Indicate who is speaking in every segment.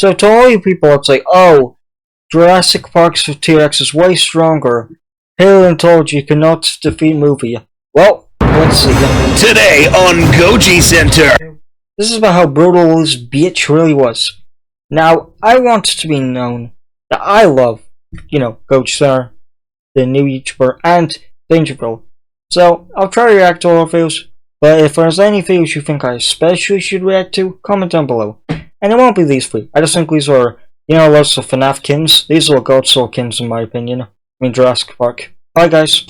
Speaker 1: So to all you people that say, oh, Jurassic Park's T-Rex is way stronger, Alien told you cannot defeat movie. Well, let's see.
Speaker 2: Today on Goji Center.
Speaker 1: This is about how brutal this bitch really was. Now, I want it to be known that I love, Goji Center, the new YouTuber, and Dangerville. So, I'll try to react to all of those, but if there's any videos you think I especially should react to, comment down below. And it won't be these three. I just think these are, lots of FNAF kins. These are Godzilla kins in my opinion. I mean Jurassic Park. Bye guys.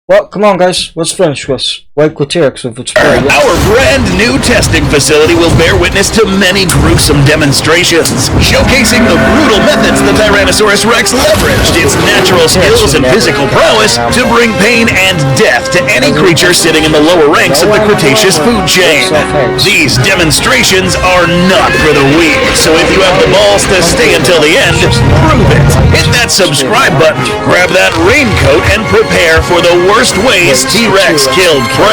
Speaker 1: Well, come on guys, let's finish this. Like with T-Rex with its prey.
Speaker 2: Our brand new testing facility will bear witness to many gruesome demonstrations, showcasing the brutal methods the Tyrannosaurus Rex leveraged its natural skills and physical prowess to bring pain and death to any creature sitting in the lower ranks of the Cretaceous food chain. These demonstrations are not for the weak, so if you have the balls to stay until the end, prove it. Hit that subscribe button, grab that raincoat, and prepare for the worst ways T-Rex killed prey.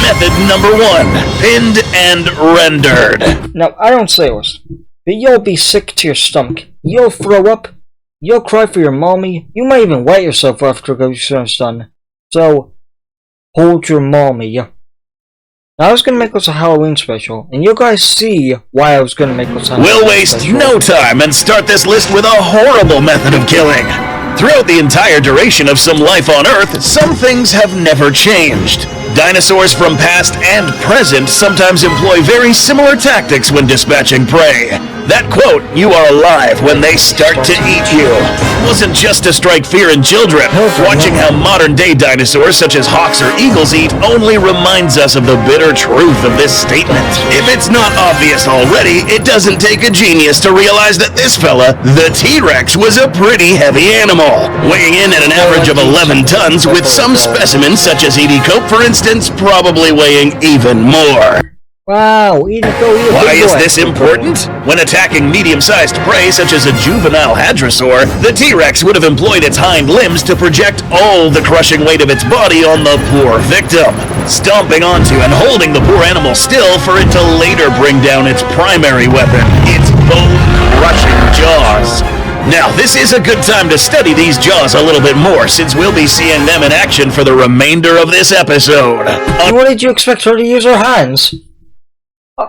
Speaker 2: Method number 1. Pinned and rendered.
Speaker 1: Now, I don't say this, but you'll be sick to your stomach. You'll throw up. You'll cry for your mommy. You might even wet yourself after Goji Center's done. So, hold your mommy. Now, I was gonna make this a Halloween special, and you guys see why I was gonna make this a Halloween
Speaker 2: special. We'll waste no time and start this list with a horrible method of killing. Throughout the entire duration of some life on Earth, some things have never changed. Dinosaurs from past and present sometimes employ very similar tactics when dispatching prey. That quote, "You are alive when they start to eat you," wasn't just to strike fear in children. Watching how modern-day dinosaurs such as hawks or eagles eat only reminds us of the bitter truth of this statement. If it's not obvious already, it doesn't take a genius to realize that this fella, the T-Rex, was a pretty heavy animal, weighing in at an average of 11 tons, with some specimens such as Edie Cope, for instance, probably weighing even more.
Speaker 1: Wow,
Speaker 2: why is this important? When attacking medium-sized prey such as a juvenile hadrosaur, the T-Rex would have employed its hind limbs to project all the crushing weight of its body on the poor victim, stomping onto and holding the poor animal still for it to later bring down its primary weapon, its bone-crushing jaws. Now, this is a good time to study these jaws a little bit more, since we'll be seeing them in action for the remainder of this episode.
Speaker 1: What did you expect her to use her hands?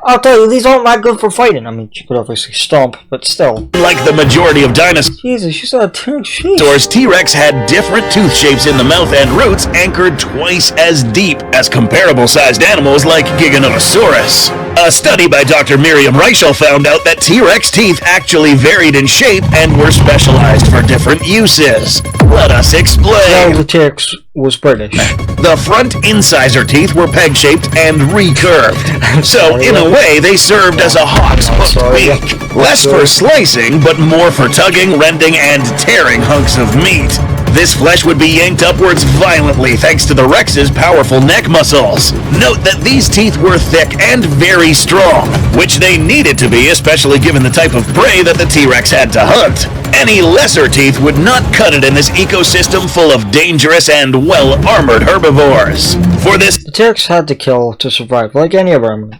Speaker 1: I'll tell you, these aren't that good for fighting. I mean, she could obviously stomp, but still.
Speaker 2: Like the majority of dinosaurs,
Speaker 1: Jesus, she's got a
Speaker 2: T-Rex had different tooth shapes in the mouth and roots anchored twice as deep as comparable-sized animals like Giganotosaurus. A study by Dr. Miriam Reichel found out that T-Rex teeth actually varied in shape and were specialized for different uses. Let us explain.
Speaker 1: Well, the T-Rex was British.
Speaker 2: The front incisor teeth were peg-shaped and recurved, so in a way they served as a hawk's hooked beak. Less for slicing, but more for tugging, rending, and tearing hunks of meat. This flesh would be yanked upwards violently thanks to the Rex's powerful neck muscles. Note that these teeth were thick and very strong, which they needed to be, especially given the type of prey that the T-Rex had to hunt. Any lesser teeth would not cut it in this ecosystem full of dangerous and well-armored herbivores. For this,
Speaker 1: the T-Rex had to kill to survive, like any other animal.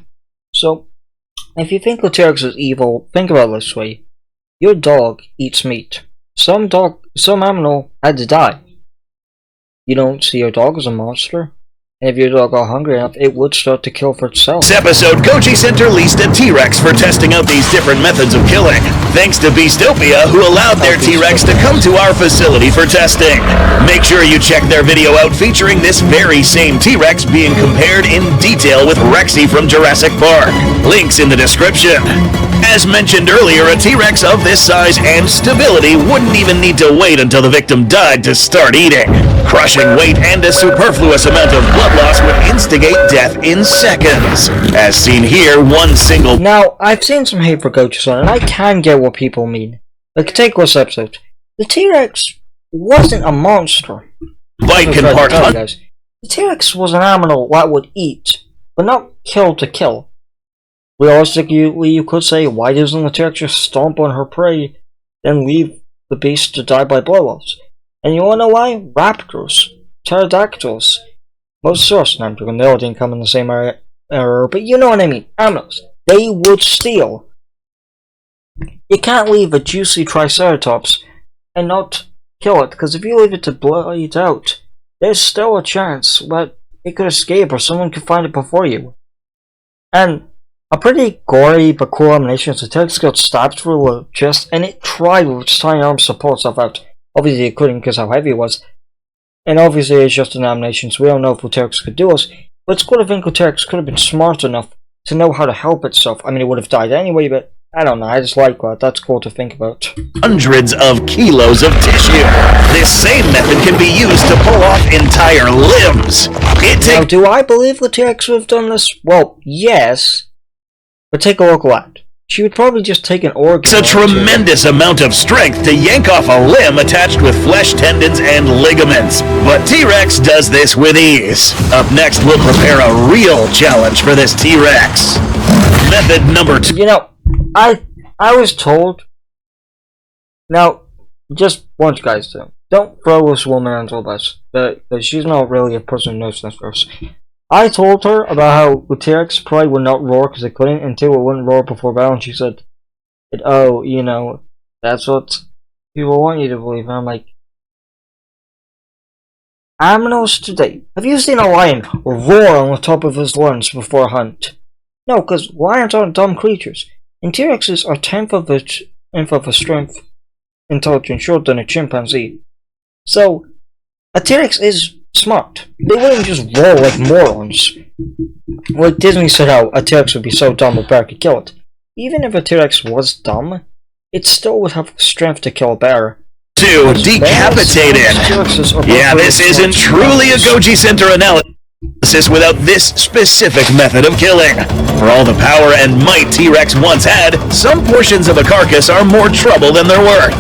Speaker 1: So, if you think the T-Rex is evil, think about it this way. Your dog eats meat. Some animal had to die. You don't see your dog as a monster. And if your dog got hungry enough, it would start to kill for itself.
Speaker 2: This episode, Goji Center leased a T-Rex for testing out these different methods of killing. Thanks to Beastopia, who allowed their T-Rex to come to our facility for testing. Make sure you check their video out featuring this very same T-Rex being compared in detail with Rexy from Jurassic Park. Links in the description. As mentioned earlier, a T-Rex of this size and stability wouldn't even need to wait until the victim died to start eating. Crushing weight and a superfluous amount of blood loss would instigate death in seconds. As seen here, one single...
Speaker 1: Now, I've seen some hate for Goji Center, and I can get what people mean. Like, take this episode. The T-Rex wasn't a monster.
Speaker 2: Bite can part hunt.
Speaker 1: The T-Rex was an animal that would eat, but not kill to kill. Realistically, you could say, why doesn't the T-Rex just stomp on her prey, then leave the beast to die by blood loss? And you wanna know why? Raptors, pterodactyls, Mosasaurus, and I'm joking, they all didn't come in the same era, but you know what I mean. Animals. They would steal. You can't leave a juicy Triceratops and not kill it, because if you leave it to bleed out, there's still a chance that it could escape or someone could find it before you. And a pretty gory but cool animation as the T-Rex got stabbed through the chest, and it tried with its tiny arms to pull itself out. Obviously it couldn't because how heavy it was. And obviously it's just an animation, so we don't know if the T-Rex could do this. But it's good if the T-Rex could have been smart enough to know how to help itself. I mean, it would have died anyway, but I don't know, I just like that. That's cool to think about.
Speaker 2: Hundreds of kilos of tissue. This same method can be used to pull off entire limbs.
Speaker 1: Now, do I believe the T-Rex would have done this? Well, yes. But take a look at that. She would probably just take an organ.
Speaker 2: It's a tremendous amount of strength to yank off a limb attached with flesh, tendons, and ligaments. But T-Rex does this with ease. Up next, we'll prepare a real challenge for this T-Rex. Method number 2.
Speaker 1: You know, I was told. Now, just want you guys to don't throw this woman under the bus. Because she's not really a person who knows this first. I told her about how the T-Rex probably would not roar because it couldn't until it wouldn't roar before battle, and she said, "Oh, you know, that's what people want you to believe." And I'm like, animals today. Have you seen a lion roar on the top of his lungs before a hunt? No, because lions aren't dumb creatures, and T-Rexes are tenth of a strength, intelligence short than a chimpanzee. So, a T-Rex is smart. They wouldn't just roar like morons. Like Disney said how a T-Rex would be so dumb a bear could kill it. Even if a T-Rex was dumb, it still would have strength to kill a bear.
Speaker 2: 2. Decapitated. Yeah, this isn't truly a Goji Center analysis without this specific method of killing. For all the power and might T-Rex once had, some portions of a carcass are more trouble than they're worth.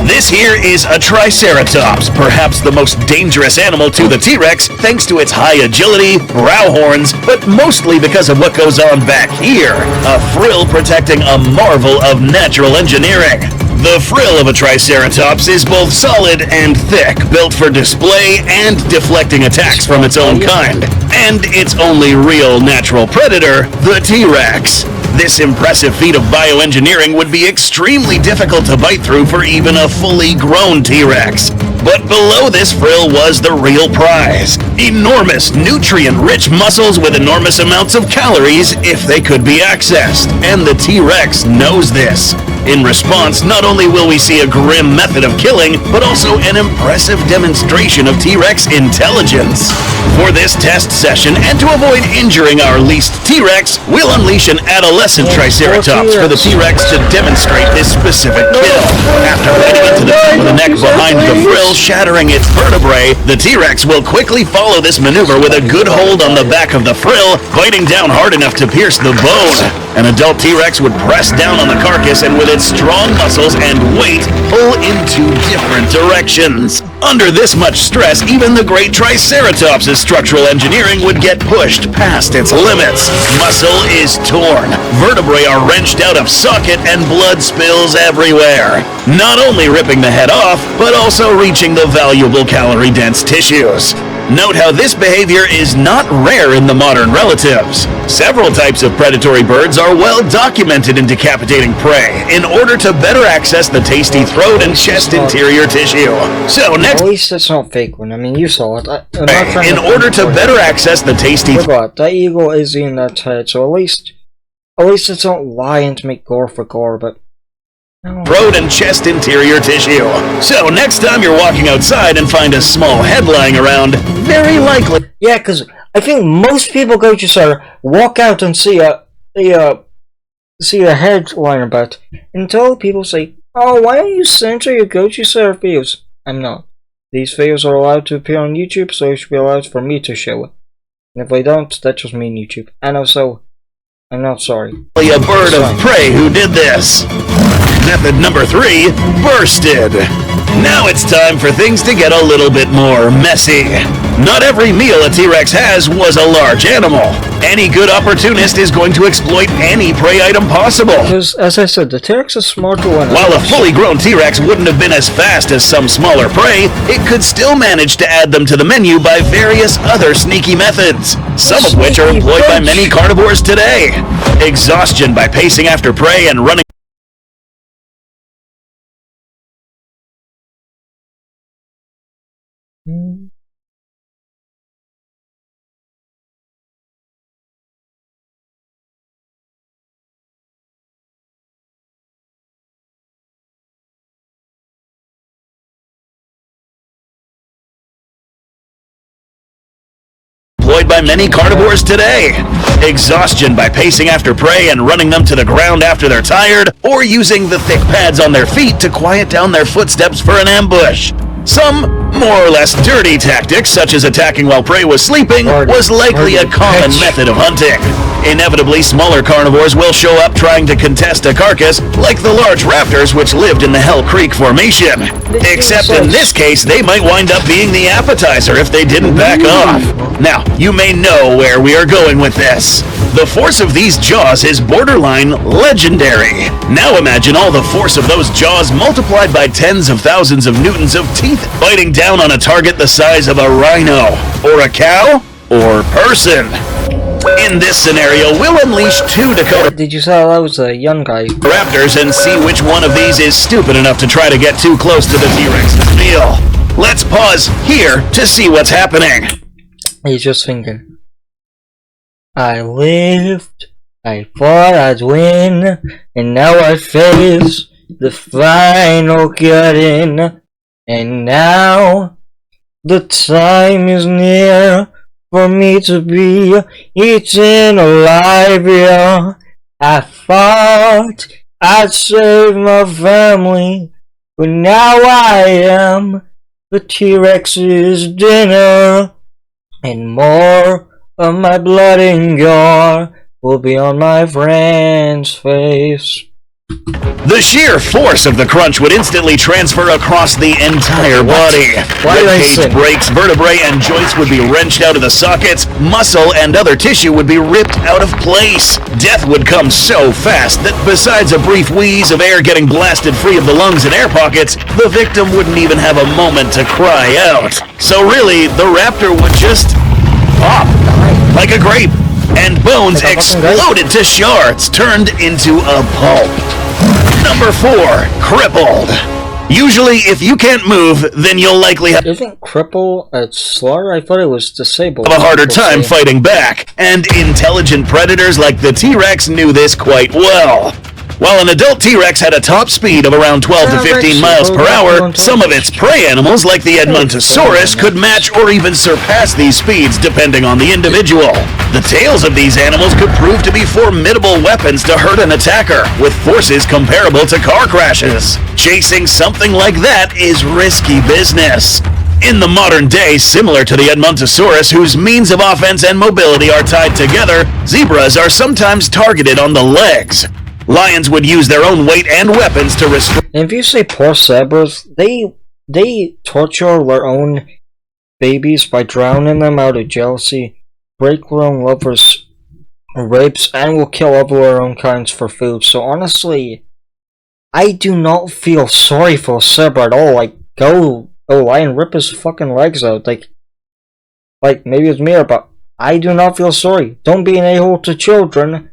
Speaker 2: This here is a Triceratops, perhaps the most dangerous animal to the T-Rex thanks to its high agility, brow horns, but mostly because of what goes on back here, a frill protecting a marvel of natural engineering. The frill of a Triceratops is both solid and thick, built for display and deflecting attacks from its own kind, and its only real natural predator, the T-Rex. This impressive feat of bioengineering would be extremely difficult to bite through for even a fully grown T-Rex. But below this frill was the real prize. Enormous, nutrient-rich muscles with enormous amounts of calories if they could be accessed. And the T-Rex knows this. In response, not only will we see a grim method of killing, but also an impressive demonstration of T-Rex intelligence. For this test session, and to avoid injuring our least T-Rex, we'll unleash an adolescent Triceratops for the T-Rex to demonstrate this specific kill. After biting into the top of the neck behind the frill, shattering its vertebrae, the T-Rex will quickly follow this maneuver with a good hold on the back of the frill, biting down hard enough to pierce the bone. An adult T-Rex would press down on the carcass and with its strong muscles and weight, pull in 2 different directions. Under this much stress, even the great Triceratops' structural engineering would get pushed past its limits. Muscle is torn, vertebrae are wrenched out of socket, and blood spills everywhere. Not only ripping the head off, but also reaching the valuable calorie-dense tissues. Note how this behavior is not rare in the modern relatives. Several types of predatory birds are well documented in decapitating prey in order to better access the tasty throat and chest interior tissue. So next,
Speaker 1: at least it's not fake one. I mean, you saw it.
Speaker 2: in order to better access the tasty
Speaker 1: that eagle is in that head, so at least it's not lying to make gore for gore, but
Speaker 2: throat and chest interior tissue. So next time you're walking outside and find a small head lying around, very likely.
Speaker 1: Yeah, because I think most people go to sort of walk out and see a head lying about, until people say, "Oh, why don't you censor your Goji Sir videos?" I'm not. These videos are allowed to appear on YouTube, so it should be allowed for me to show it. And if they don't, that's just mean YouTube. And also, I'm not sorry.
Speaker 2: A bird of prey who did this. Method number 3, bursted. Now it's time for things to get a little bit more messy. Not every meal a T-Rex has was a large animal. Any good opportunist is going to exploit any prey item possible.
Speaker 1: Because, as I said, the T-Rex is smarter than
Speaker 2: While a fully grown T-Rex wouldn't have been as fast as some smaller prey, it could still manage to add them to the menu by various other sneaky methods, some of which are employed by many carnivores today. Exhaustion by pacing after prey and running by many carnivores today. Exhaustion by pacing after prey and running them to the ground after they're tired, or using the thick pads on their feet to quiet down their footsteps for an ambush. Some more or less dirty tactics, such as attacking while prey was sleeping, was likely a common method of hunting. Inevitably, smaller carnivores will show up trying to contest a carcass, like the large raptors which lived in the Hell Creek Formation. Except in this case, they might wind up being the appetizer if they didn't back off. Now, you may know where we are going with this. The force of these jaws is borderline legendary. Now imagine all the force of those jaws multiplied by tens of thousands of newtons of teeth biting down on a target the size of a rhino, or a cow, or person. In this scenario, we'll unleash 2 Dakota
Speaker 1: Did you say that was a young guy?
Speaker 2: raptors and see which one of these is stupid enough to try to get too close to the T-Rex's meal. Let's pause here to see what's happening.
Speaker 1: He's just thinking. I lived, I thought I'd win, and now I face the final curtain. And now the time is near for me to be eaten alive, yeah. I thought I'd save my family, but now I am the T-Rex's dinner. And more of my blood and gore will be on my friend's face.
Speaker 2: The sheer force of the crunch would instantly transfer across the entire body. Ribcage breaks, vertebrae and joints would be wrenched out of the sockets, muscle and other tissue would be ripped out of place. Death would come so fast that besides a brief wheeze of air getting blasted free of the lungs and air pockets, the victim wouldn't even have a moment to cry out. So really, the raptor would just pop like a grape, and bones exploded to shards, turned into a pulp. Number 4, crippled. Usually, if you can't move, then you'll likely have
Speaker 1: Isn't cripple a slur? I thought it was disabled.
Speaker 2: a harder time fighting back, and intelligent predators like the T-Rex knew this quite well. While an adult T-Rex had a top speed of around 12 to 15 miles per hour, some of its prey animals, like the Edmontosaurus, could match or even surpass these speeds depending on the individual. The tails of these animals could prove to be formidable weapons to hurt an attacker, with forces comparable to car crashes. Chasing something like that is risky business. In the modern day, similar to the Edmontosaurus, whose means of offense and mobility are tied together, zebras are sometimes targeted on the legs. Lions would use their own weight and weapons to restrict.
Speaker 1: And if you say poor zebras, they torture their own babies by drowning them out of jealousy, break their own lovers' ribs, and will kill other their own kinds for food. So honestly, I do not feel sorry for a zebra at all. Like, go lion, rip his fucking legs out. Like maybe it's me, but I do not feel sorry. Don't be an a-hole to children.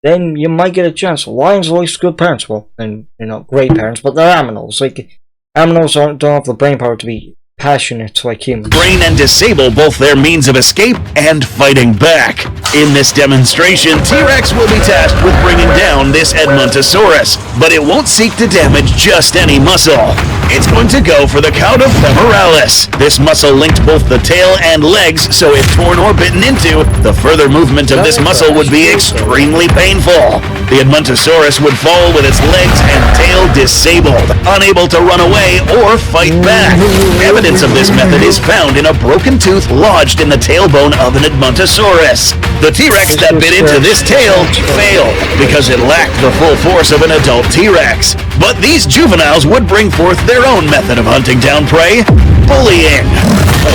Speaker 1: Then you might get a chance. Lions are always good parents. Well, and great parents, but they're aminals. Like, aminals don't have the brain power to be passionate like humans.
Speaker 2: Brain and disable both their means of escape and fighting back. In this demonstration, T-Rex will be tasked with bringing down this Edmontosaurus, but it won't seek to damage just any muscle. It's going to go for the cauda femoralis. This muscle linked both the tail and legs, so if torn or bitten into, the further movement of this muscle would be extremely painful. The Edmontosaurus would fall with its legs and tail disabled, unable to run away or fight back. Evidence of this method is found in a broken tooth lodged in the tailbone of an Edmontosaurus. The T-Rex that bit into this tail failed because it lacked the full force of an adult T-Rex. But these juveniles would bring forth their own method of hunting down prey: bullying.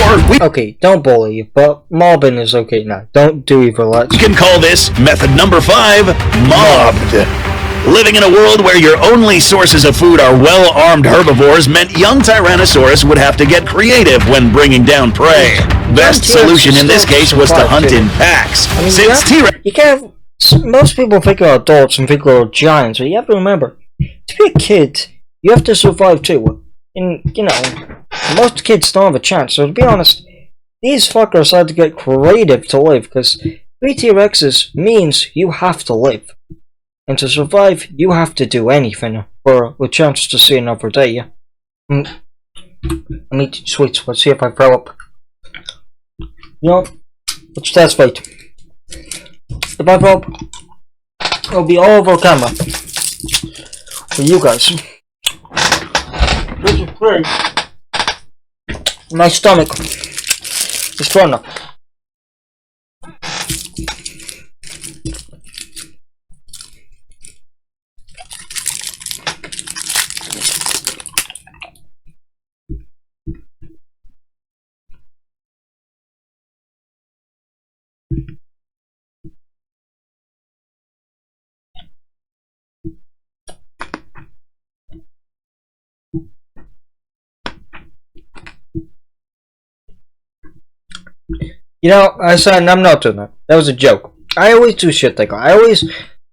Speaker 2: Or we
Speaker 1: Okay, don't bully, but mobbing is okay now. Don't do either. Let's
Speaker 2: can call this method number 5, mobbed. Living in a world where your only sources of food are well-armed herbivores meant young Tyrannosaurus would have to get creative when bringing down prey. Best solution in this case was to hunt in packs. Since T-Rex
Speaker 1: you can't. Most people think of adults and think of giants, but you have to remember, to be a kid, you have to survive too. And most kids don't have a chance. So to be honest, these fuckers had to get creative to live, because 3 T-Rexes means you have to live. And to survive, you have to do anything for a chance to see another day. Let me eat sweets. Let's see if I throw up. Let's test fight. The pipe rope will be all over camera for you guys. This is great. My stomach is full now. You know, I said I'm not doing that. That was a joke. I always do shit like that. I always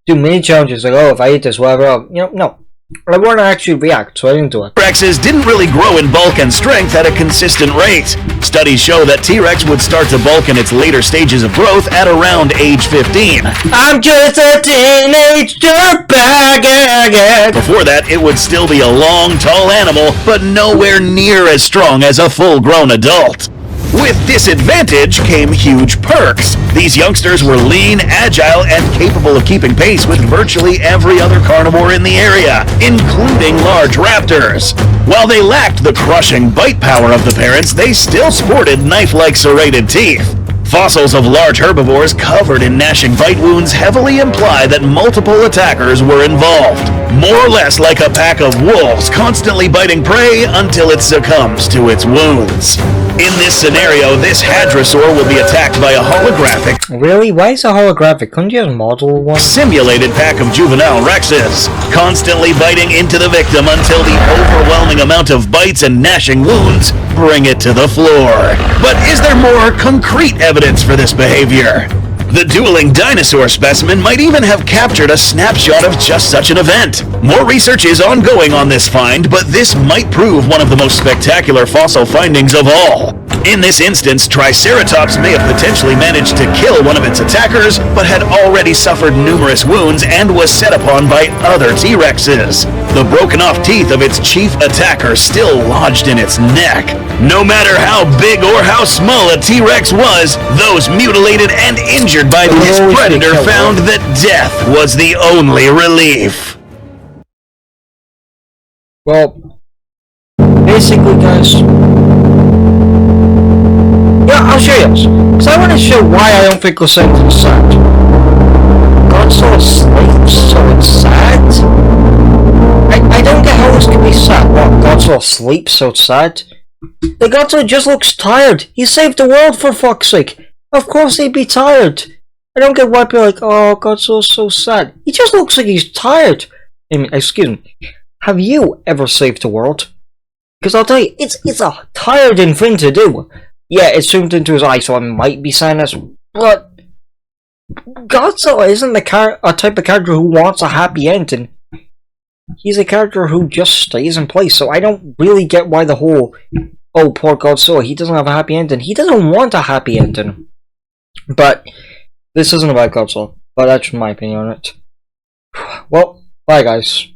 Speaker 1: do mini challenges like, oh, if I eat this, whatever. No. I want to actually react, so I didn't do it.
Speaker 2: T-Rexes didn't really grow in bulk and strength at a consistent rate. Studies show that T-Rex would start to bulk in its later stages of growth at around age 15.
Speaker 1: I'm just a teenage dirtbag.
Speaker 2: Before that, it would still be a long, tall animal, but nowhere near as strong as a full-grown adult. With disadvantage came huge perks. These youngsters were lean, agile, and capable of keeping pace with virtually every other carnivore in the area, including large raptors. While they lacked the crushing bite power of the parents, they still sported knife-like serrated teeth. Fossils of large herbivores covered in gnashing bite wounds heavily imply that multiple attackers were involved, more or less like a pack of wolves constantly biting prey until it succumbs to its wounds. In this scenario, this hadrosaur will be attacked by a holographic,
Speaker 1: Really? Why is it holographic? Couldn't you just model one?
Speaker 2: simulated pack of juvenile rexes, constantly biting into the victim until the overwhelming amount of bites and gnashing wounds bring it to the floor. But is there more concrete evidence for this behavior? The dueling dinosaur specimen might even have captured a snapshot of just such an event. More research is ongoing on this find, but this might prove one of the most spectacular fossil findings of all. In this instance, Triceratops may have potentially managed to kill one of its attackers, but had already suffered numerous wounds and was set upon by other T-Rexes. The broken off teeth of its chief attacker still lodged in its neck. No matter how big or how small a T-Rex was, those mutilated and injured by this predator found that death was the only relief.
Speaker 1: Well, basically, guys. Yeah, I'll show you this. Because I want to show why I don't think Godzilla is sad. Godzilla sleeps, so it's sad? I don't get how this could be sad. What, Godzilla sleeps, so it's sad? The Godzilla just looks tired. He saved the world, for fuck's sake. Of course he'd be tired. I don't get why people are like, oh, Godzilla's so sad. He just looks like he's tired. I mean, excuse me. Have you ever saved the world? Because I'll tell you, it's a tiring thing to do. Yeah, it's zoomed into his eye, so I might be saying this, but Godzilla isn't a type of character who wants a happy ending. He's a character who just stays in place, so I don't really get why the whole, oh, poor Godzilla, he doesn't have a happy ending. He doesn't want a happy ending. But this isn't about Godzilla, but that's my opinion on it. Well, bye guys.